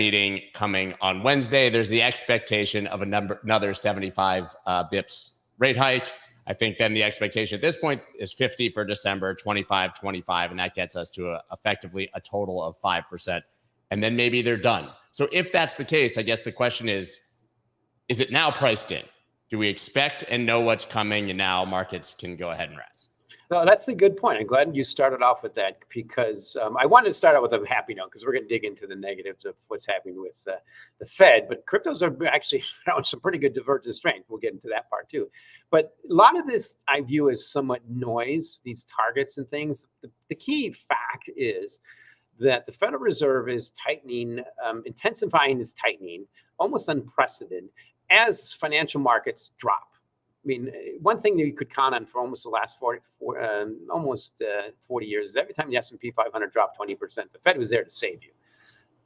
meeting coming on Wednesday. There's the expectation of another 75 bips rate hike. I think then the expectation at this point is 50 for December, 25, 25, and that gets us to effectively a total of 5%. And then maybe they're done. So if that's the case, I guess the question is it now priced in? Do we expect and know what's coming, and now markets can go ahead and rise? No, that's a good point. I'm glad you started off with that, because I wanted to start out with a happy note, because we're going to dig into the negatives of what's happening with the Fed. But cryptos are actually showing some pretty good divergent strength. We'll get into that part too. But a lot of this I view as somewhat noise, these targets and things. The key fact is that the Federal Reserve is tightening, intensifying its tightening, almost unprecedented, as financial markets drop. I mean, one thing that you could count on for almost the last 40 years is every time the S&P 500 dropped 20%, the Fed was there to save you.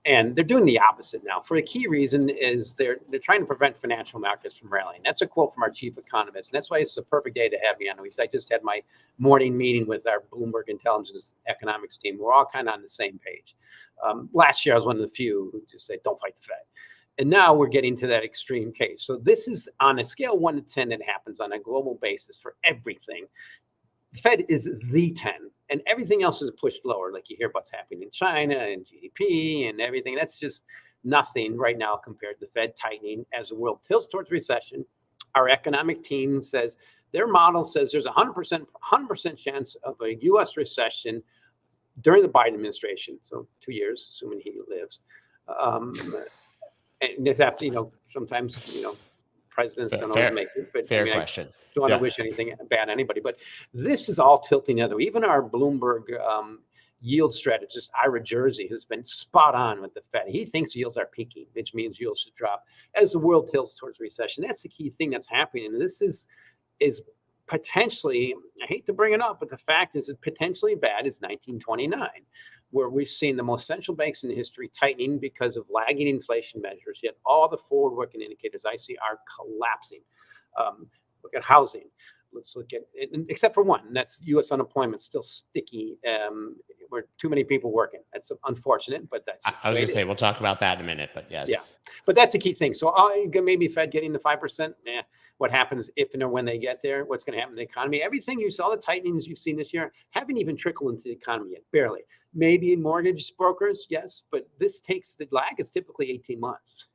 And they're doing the opposite now. For a key reason is they're trying to prevent financial markets from rallying. That's a quote from our chief economist. And that's why it's a perfect day to have me on. I just had my morning meeting with our Bloomberg Intelligence Economics team. We're all kind of on the same page. Last year, I was one of the few who just said, don't fight the Fed. And now we're getting to that extreme case. So this is on a scale 1 to 10 that happens on a global basis for everything. The Fed is the 10, and everything else is pushed lower. Like you hear what's happening in China and GDP and everything. That's just nothing right now compared to the Fed tightening as the world tilts towards recession. Our economic team says their model says there's a 100% chance of a U.S. recession during the Biden administration. So 2 years, assuming he lives. And it's after, sometimes, presidents don't always make it. But fair question. I don't want to wish anything bad on anybody. But this is all tilting the other way. Even our Bloomberg yield strategist, Ira Jersey, who's been spot on with the Fed, he thinks yields are peaking, which means yields should drop as the world tilts towards recession. That's the key thing that's happening. And this is potentially, I hate to bring it up, but the fact is it's potentially bad as 1929. Where we've seen the most central banks in history tightening because of lagging inflation measures, yet all the forward-looking indicators I see are collapsing. Look at housing. Let's look at it, except for one, and that's U.S. unemployment still sticky. Where too many people working. That's unfortunate, but that's just I was going to say, we'll talk about that in a minute, but yes. Yeah, but that's the key thing. So maybe Fed getting the 5%. What happens if and when they get there? What's going to happen to the economy? Everything you saw, the tightenings you've seen this year, haven't even trickled into the economy yet, barely. Maybe in mortgage brokers, yes, but this takes the lag. It's typically 18 months.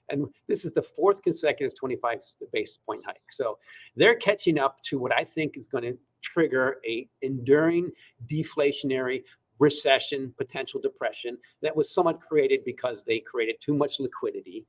And this is the fourth consecutive 25 basis point hike. So they're catching up to what I think is going to trigger a enduring deflationary recession, potential depression that was somewhat created because they created too much liquidity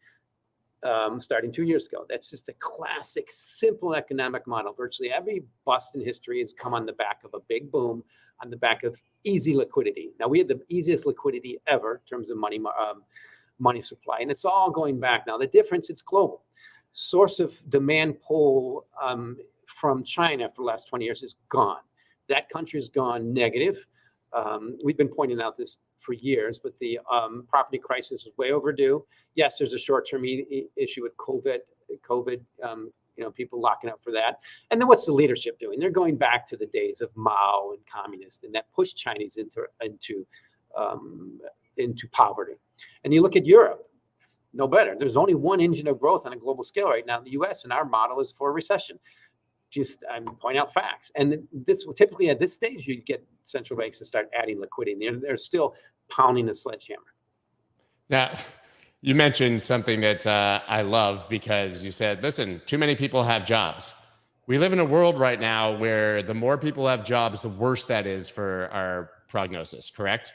starting 2 years ago. That's just a classic, simple economic model. Virtually every bust in history has come on the back of a big boom, on the back of easy liquidity. Now, we had the easiest liquidity ever in terms of money supply, and it's all going back now. The difference, it's global. Source of demand pull from China for the last 20 years is gone. That country has gone negative. We've been pointing out this for years, but the property crisis is way overdue. Yes, there's a short-term issue with COVID, people locking up for that. And then what's the leadership doing? They're going back to the days of Mao and communists, and that pushed Chinese into poverty. And you look at Europe, no better. There's only one engine of growth on a global scale right now in the U.S., and our model is for a recession. I'm pointing out facts. And this typically at this stage, you get central banks to start adding liquidity. They're still pounding the sledgehammer. Now, you mentioned something that I love, because you said, listen, too many people have jobs. We live in a world right now where the more people have jobs, the worse that is for our prognosis, correct?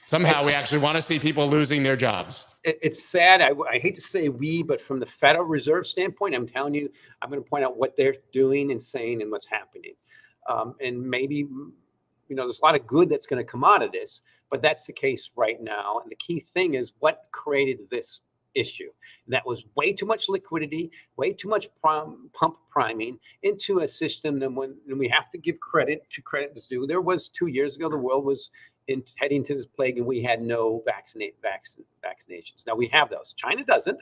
Somehow we actually want to see people losing their jobs. It's sad. I hate to say we, but from the Federal Reserve standpoint, I'm telling you, I'm going to point out what they're doing and saying and what's happening. And maybe, there's a lot of good that's going to come out of this, but that's the case right now. And the key thing is what created this issue. And that was way too much liquidity, way too much pump priming into a system that when we have to give credit was due. There was 2 years ago, the world was heading to this plague, and we had no vaccinations. Now we have those. China doesn't.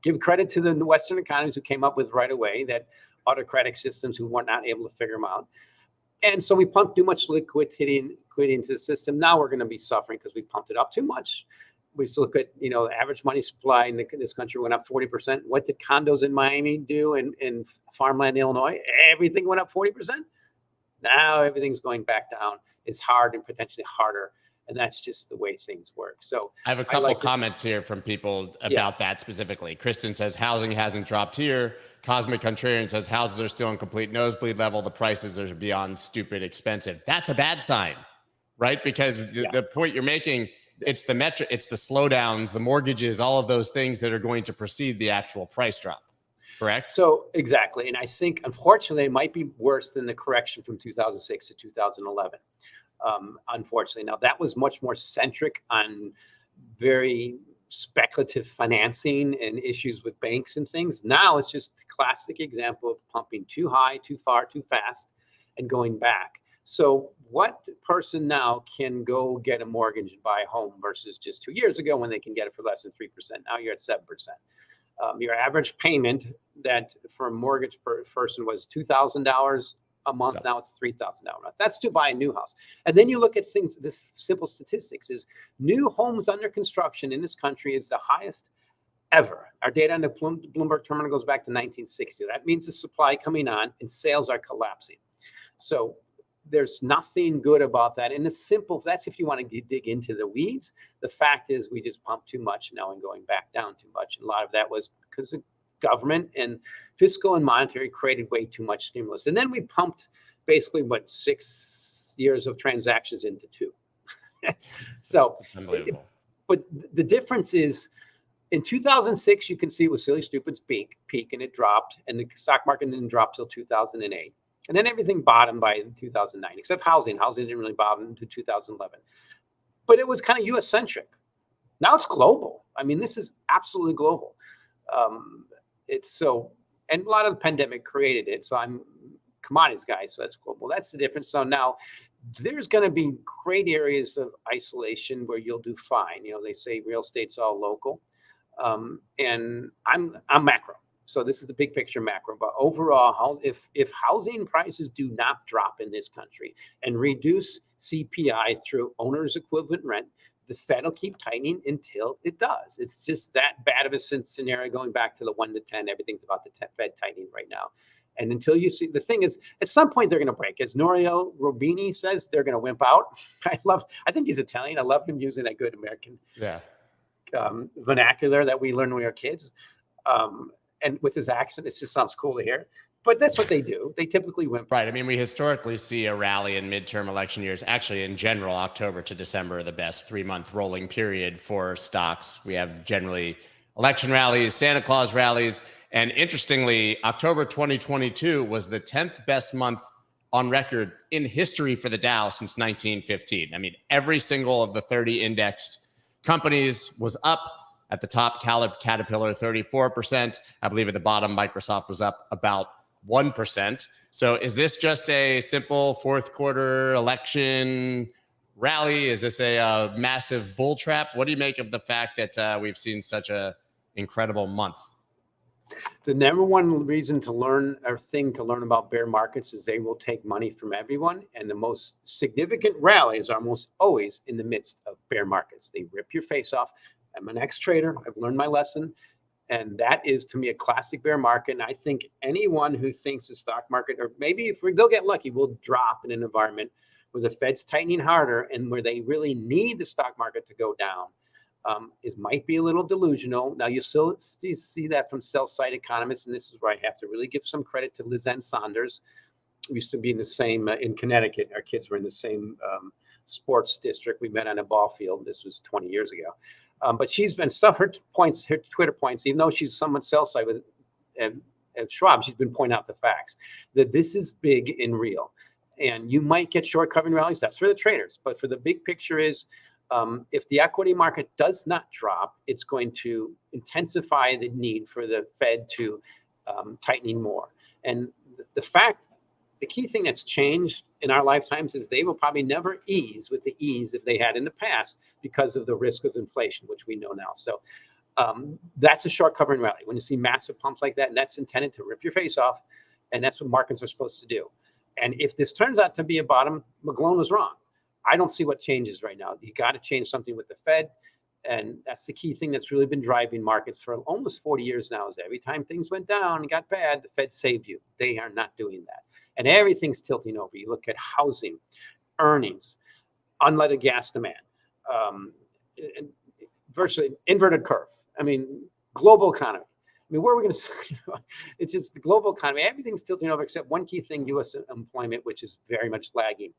Give credit to the Western economies who came up with right away that autocratic systems who were not able to figure them out. And so we pumped too much liquidity into the system. Now we're going to be suffering because we pumped it up too much. We just look at, the average money supply in this country went up 40%. What did condos in Miami do in farmland, Illinois? Everything went up 40%. Now everything's going back down. It's hard and potentially harder. And that's just the way things work. So I have a couple comments here from people about that specifically. Kristen says housing hasn't dropped here. Cosmic Contrarian says houses are still in complete nosebleed level. The prices are beyond stupid expensive. That's a bad sign, right? Because the point you're making, it's the metric, it's the slowdowns, the mortgages, all of those things that are going to precede the actual price drop. Correct? So exactly. And I think, unfortunately, it might be worse than the correction from 2006 to 2011. Unfortunately. Now, that was much more centric on very speculative financing and issues with banks and things. Now it's just a classic example of pumping too high, too far, too fast, and going back. So what person now can go get a mortgage and buy a home versus just 2 years ago when they can get it for less than 3%? Now you're at 7%. Your average payment that for a mortgage person was $2,000 a month. Now it's $3,000 a month. That's to buy a new house. And then you look at things, this simple statistics is new homes under construction in this country is the highest ever. Our data on the Bloomberg terminal goes back to 1960. That means the supply coming on and sales are collapsing. So there's nothing good about that. And that's if you want to dig into the weeds. The fact is we just pumped too much now and going back down too much. And a lot of that was because the government and fiscal and monetary created way too much stimulus. And then we pumped basically 6 years of transactions into 2. So, unbelievable. But the difference is in 2006, you can see it was silly stupid's peak and it dropped, and the stock market didn't drop till 2008. And then everything bottomed by 2009, except housing. Housing didn't really bottom until 2011. But it was kind of US centric. Now it's global. I mean, this is absolutely global. And a lot of the pandemic created it. So I'm commodities guy, so that's global. That's the difference. So now there's going to be great areas of isolation where you'll do fine. They say real estate's all local. And I'm macro. So this is the big picture macro. But overall, if housing prices do not drop in this country and reduce CPI through owner's equivalent rent, the Fed will keep tightening until it does. It's just that bad of a scenario going back to the 1 to 10. Everything's about the Fed tightening right now. And until you see, the thing is, at some point they're going to break. As Norio Robini says, they're going to wimp out. I think he's Italian. I love him using that good American vernacular that we learned when we were kids. And with his accent, it just sounds cool to hear. But that's what they do. They typically wimp. Right. I mean, we historically see a rally in midterm election years. Actually, in general, October to December are the best 3-month rolling period for stocks. We have generally election rallies, Santa Claus rallies. And interestingly, October 2022 was the 10th best month on record in history for the Dow since 1915. I mean, every single of the 30 indexed companies was up. At the top, Caterpillar, 34%. I believe at the bottom, Microsoft was up about 1%. So is this just a simple fourth quarter election rally? Is this a massive bull trap? What do you make of the fact that we've seen such a incredible month? The number one reason to learn about bear markets is they will take money from everyone. And the most significant rallies are almost always in the midst of bear markets. They rip your face off. I'm an ex-trader. I've learned my lesson. And that is, to me, a classic bear market. And I think anyone who thinks the stock market, or maybe if they'll get lucky, will drop in an environment where the Fed's tightening harder and where they really need the stock market to go down, it might be a little delusional. Now, you still see that from sell-side economists, and this is where I have to really give some credit to Lisanne Saunders. We used to be in the same, in Connecticut. Our kids were in the same sports district. We met on a ball field. This was 20 years ago. But she's been her Twitter points, even though she's somewhat sell-side with Schwab, she's been pointing out the facts that this is big and real. And you might get short covering rallies. That's for the traders. But for the big picture is, if the equity market does not drop, it's going to intensify the need for the Fed to tightening more. And the key thing that's changed in our lifetimes is they will probably never ease with the ease that they had in the past because of the risk of inflation, which we know now. So that's a short covering rally. When you see massive pumps like that, and that's intended to rip your face off, and that's what markets are supposed to do. And if this turns out to be a bottom, Mcglone was wrong. I don't see what changes right now. You got to change something with the Fed. And that's the key thing that's really been driving markets for almost 40 years now, is every time things went down and got bad, the Fed saved you. They are not doing that. And everything's tilting over. You look at housing, earnings, unleaded gas demand, and virtually inverted curve. I mean, global economy. I mean, where are we going to? It's just the global economy. Everything's tilting over except one key thing: U.S. employment, which is very much lagging.